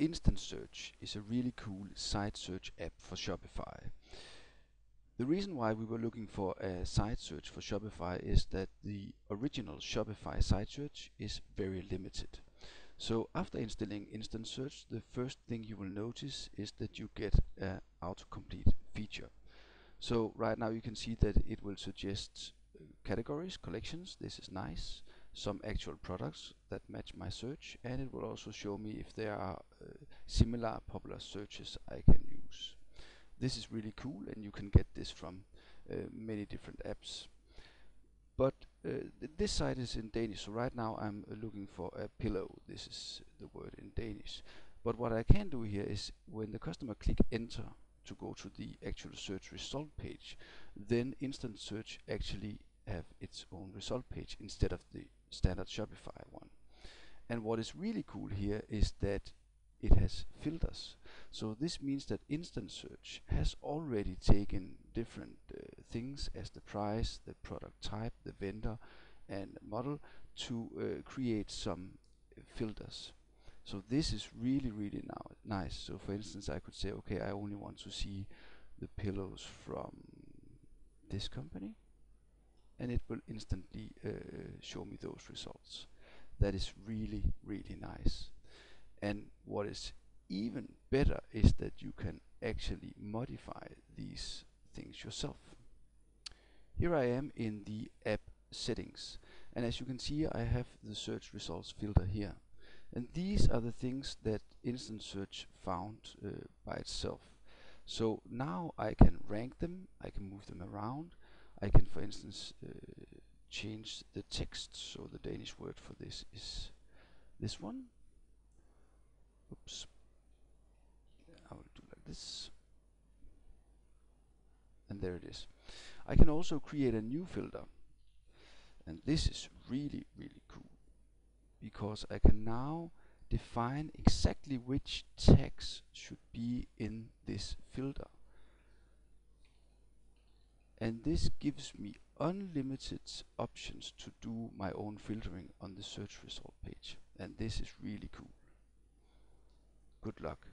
Instant Search is a really cool site search app for Shopify. The reason why we were looking for a site search for Shopify is that the original Shopify site search is very limited. So after installing Instant Search, the first thing you will notice is that you get an autocomplete feature. So right now you can see that it will suggest categories, collections. This is nice. Some actual products that match my search, and it will also show me if there are similar popular searches I can use. This is really cool, and you can get this from many different apps. But this site is in Danish, so right now I'm looking for a pillow. This is the word in Danish. But what I can do here is when the customer click enter to go to the actual search result page, then Instant Search actually have its own result page instead of the standard Shopify one. And what is really cool here is that it has filters. So this means that Instant Search has already taken different things as the price, the product type, the vendor and model to create some filters. So this is really nice. So for instance, I could say, okay, I only want to see the pillows from this company, and it will instantly show me those results. That is really nice. And what is even better is that you can actually modify these things yourself. Here I am in the app settings, and as you can see, I have the search results filter here. And these are the things that Instant Search found by itself. So now I can rank them, I can move them around, I can, for instance, change the text. So the Danish word for this is this one. Oops. I will do like this. And there it is. I can also create a new filter. And this is really cool, because I can now define exactly which tags should be in this filter. And this gives me unlimited options to do my own filtering on the search result page. And this is really cool. Good luck.